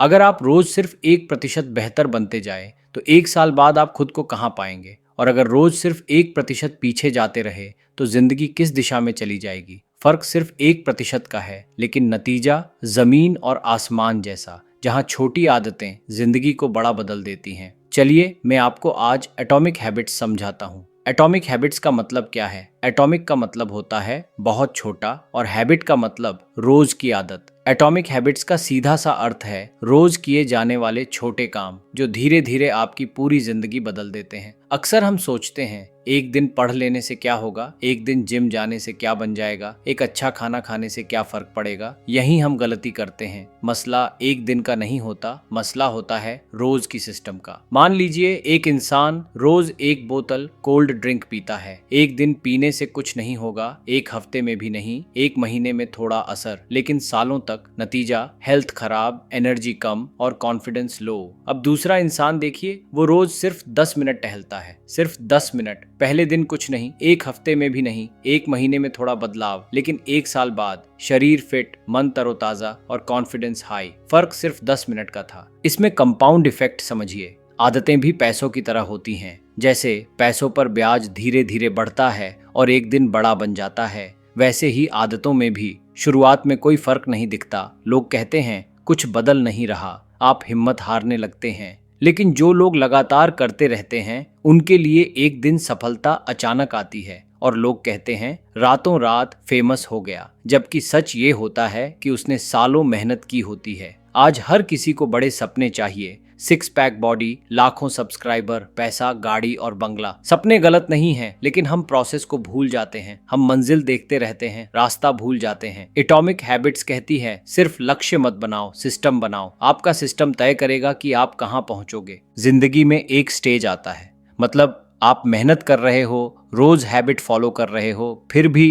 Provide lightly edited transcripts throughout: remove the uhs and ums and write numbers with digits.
अगर आप रोज सिर्फ 1% बेहतर बनते जाए तो 1 साल बाद आप खुद को कहाँ पाएंगे? और अगर रोज सिर्फ 1% पीछे जाते रहे तो जिंदगी किस दिशा में चली जाएगी? फर्क सिर्फ 1% का है, लेकिन नतीजा जमीन और आसमान जैसा, जहाँ छोटी आदतें जिंदगी को बड़ा बदल देती हैं। चलिए मैं आपको आज एटॉमिक हैबिट्स समझाता हूँ। एटॉमिक हैबिट्स का मतलब क्या है? एटॉमिक का मतलब होता है बहुत छोटा और हैबिट का मतलब रोज की आदत। एटॉमिक हैबिट्स का सीधा सा अर्थ है रोज किए जाने वाले छोटे काम जो धीरे धीरे आपकी पूरी जिंदगी बदल देते हैं। अक्सर हम सोचते हैं एक दिन पढ़ लेने से क्या होगा, एक दिन जिम जाने से क्या बन जाएगा, एक अच्छा खाना खाने से क्या फर्क पड़ेगा। यही हम गलती करते हैं। मसला एक दिन का नहीं होता, मसला होता है रोज की सिस्टम का। मान लीजिए एक इंसान रोज 1 बोतल कोल्ड ड्रिंक पीता है। एक दिन पीने से कुछ नहीं होगा, एक हफ्ते में भी नहीं, 1 महीने में थोड़ा असर, लेकिन सालों तक नतीजा हेल्थ खराब, एनर्जी कम और कॉन्फिडेंस लो। अब दूसरा इंसान देखिए, वो रोज सिर्फ 10 मिनट टहलता है, सिर्फ 10 मिनट। पहले दिन कुछ नहीं, 1 हफ्ते में भी नहीं, 1 महीने में थोड़ा बदलाव, लेकिन 1 साल बाद शरीर फिट, मन तरोताजा और कॉन्फिडेंस हाई। फर्क सिर्फ 10 मिनट का था। इसमें कंपाउंड इफेक्ट समझिए। आदतें भी पैसों की तरह होती हैं। जैसे पैसों पर ब्याज धीरे धीरे बढ़ता है और एक दिन बड़ा बन जाता है, वैसे ही आदतों में भी शुरुआत में कोई फर्क नहीं दिखता। लोग कहते हैं कुछ बदल नहीं रहा, आप हिम्मत हारने लगते हैं। लेकिन जो लोग लगातार करते रहते हैं उनके लिए एक दिन सफलता अचानक आती है और लोग कहते हैं रातों रात फेमस हो गया, जबकि सच ये होता है कि उसने सालों मेहनत की होती है। आज हर किसी को बड़े सपने चाहिए, 6 पैक बॉडी, लाखों सब्सक्राइबर, पैसा, गाड़ी और बंगला। सपने गलत नहीं हैं, लेकिन हम प्रोसेस को भूल जाते हैं। हम मंजिल देखते रहते हैं, रास्ता भूल जाते हैं। एटॉमिक हैबिट्स कहती है सिर्फ लक्ष्य मत बनाओ, सिस्टम बनाओ। आपका सिस्टम तय करेगा कि आप कहाँ पहुंचोगे। जिंदगी में एक स्टेज आता है, मतलब आप मेहनत कर रहे हो, रोज हैबिट फॉलो कर रहे हो, फिर भी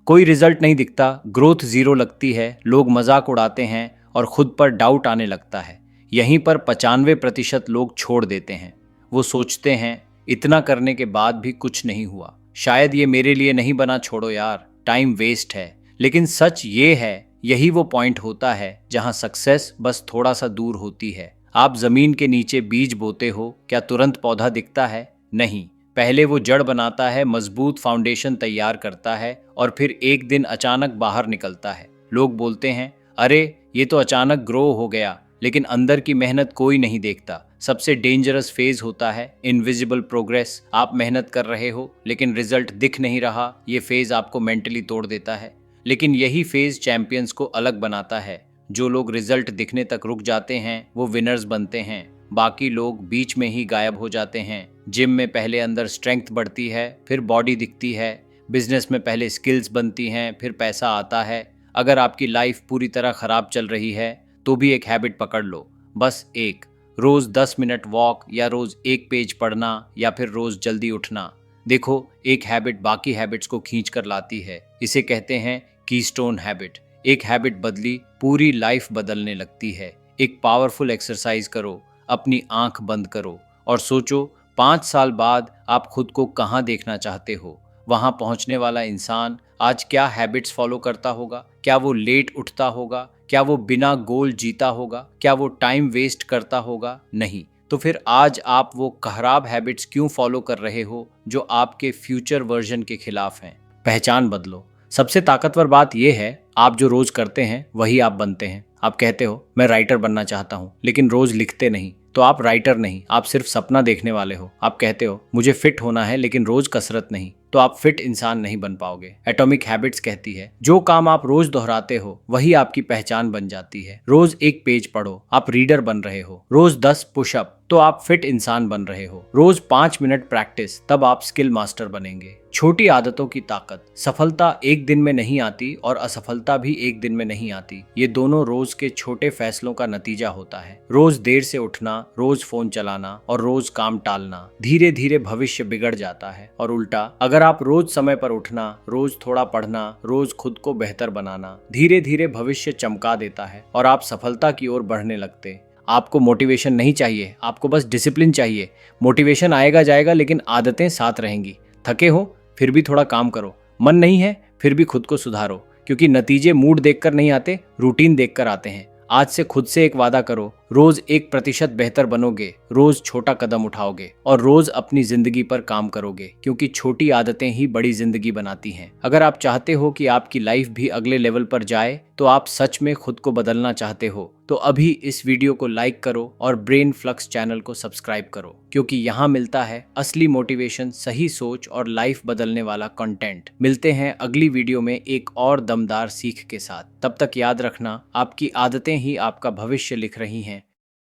कोई रिजल्ट नहीं दिखता, ग्रोथ 0 लगती है, लोग मजाक उड़ाते हैं और खुद पर डाउट आने लगता है। यहीं पर 95% लोग छोड़ देते हैं। वो सोचते हैं इतना करने के बाद भी कुछ नहीं हुआ, शायद ये मेरे लिए नहीं बना, छोड़ो यार, टाइम वेस्ट है। लेकिन सच ये है, यही वो पॉइंट होता है जहां सक्सेस बस थोड़ा सा दूर होती है। आप जमीन के नीचे बीज बोते हो, क्या तुरंत पौधा दिखता है? नहीं, पहले वो जड़ बनाता है, मजबूत फाउंडेशन तैयार करता है और फिर एक दिन अचानक बाहर निकलता है। लोग बोलते हैं अरे ये तो अचानक ग्रो हो गया, लेकिन अंदर की मेहनत कोई नहीं देखता। सबसे डेंजरस फेज होता है इनविजिबल प्रोग्रेस। आप मेहनत कर रहे हो लेकिन रिजल्ट दिख नहीं रहा, ये फेज आपको मेंटली तोड़ देता है। लेकिन यही फेज चैंपियंस को अलग बनाता है। जो लोग रिजल्ट दिखने तक रुक जाते हैं वो विनर्स बनते हैं, बाकी लोग बीच में ही गायब हो जाते हैं। जिम में पहले अंदर स्ट्रेंथ बढ़ती है, फिर बॉडी दिखती है। बिजनेस में पहले स्किल्स बनती हैं, फिर पैसा आता है। अगर आपकी लाइफ पूरी तरह खराब चल रही है तो भी एक हैबिट पकड़ लो, बस एक। रोज 10 मिनट वॉक, या रोज 1 पेज पढ़ना, या फिर रोज जल्दी उठना। देखो, एक हैबिट बाकी हैबिट्स को खींच कर लाती है। इसे कहते हैं कीस्टोन हैबिट। एक हैबिट बदली, पूरी लाइफ बदलने लगती है। एक पावरफुल एक्सरसाइज करो, अपनी आंख बंद करो और सोचो 5 साल बाद आप खुद को कहाँ देखना चाहते हो। वहां पहुंचने वाला इंसान आज क्या हैबिट्स फॉलो करता होगा? क्या वो लेट उठता होगा? क्या वो बिना गोल जीता होगा? क्या वो टाइम वेस्ट करता होगा? नहीं। तो फिर आज आप वो खराब हैबिट्स क्यों फॉलो कर रहे हो जो आपके फ्यूचर वर्जन के खिलाफ हैं? पहचान बदलो। सबसे ताकतवर बात यह है, आप जो रोज करते हैं वही आप बनते हैं। आप कहते हो मैं राइटर बनना चाहता हूँ, लेकिन रोज लिखते नहीं, तो आप राइटर नहीं, आप सिर्फ सपना देखने वाले हो। आप कहते हो मुझे फिट होना है, लेकिन रोज कसरत नहीं, तो आप फिट इंसान नहीं बन पाओगे। एटॉमिक हैबिट्स कहती है जो काम आप रोज दोहराते हो वही आपकी पहचान बन जाती है। रोज 1 पेज पढ़ो, आप रीडर बन रहे हो। रोज 10 पुशअप, तो आप फिट इंसान बन रहे हो। रोज 5 मिनट प्रैक्टिस, तब आप स्किल मास्टर बनेंगे। छोटी आदतों की ताकत। सफलता एक दिन में नहीं आती और असफलता भी एक दिन में नहीं आती। ये दोनों रोज के छोटे फैसलों का नतीजा होता है। रोज देर से उठना, रोज फोन चलाना और रोज काम टालना, धीरे धीरे भविष्य बिगड़ जाता है। और उल्टा, अगर आप रोज समय पर उठना, रोज थोड़ा पढ़ना, रोज खुद को बेहतर बनाना, धीरे धीरे भविष्य चमका देता है और आप सफलता की ओर बढ़ने लगते। आपको मोटिवेशन नहीं चाहिए, आपको बस डिसिप्लिन चाहिए। मोटिवेशन आएगा जाएगा, लेकिन आदतें साथ रहेंगी। थके हो फिर भी थोड़ा काम करो, मन नहीं है फिर भी खुद को सुधारो, क्योंकि नतीजे मूड देखकर नहीं आते, रूटीन देखकर आते हैं। आज से खुद से एक वादा करो, रोज 1% बेहतर बनोगे, रोज छोटा कदम उठाओगे और रोज अपनी जिंदगी पर काम करोगे, क्योंकि छोटी आदतें ही बड़ी जिंदगी बनाती हैं। अगर आप चाहते हो कि आपकी लाइफ भी अगले लेवल पर जाए, तो आप सच में खुद को बदलना चाहते हो, तो अभी इस वीडियो को लाइक करो और ब्रेन फ्लक्स चैनल को सब्सक्राइब करो, क्योंकि यहाँ मिलता है असली मोटिवेशन, सही सोच और लाइफ बदलने वाला कंटेंट। मिलते हैं अगली वीडियो में एक और दमदार सीख के साथ। तब तक याद रखना, आपकी आदतें ही आपका भविष्य लिख रही हैं।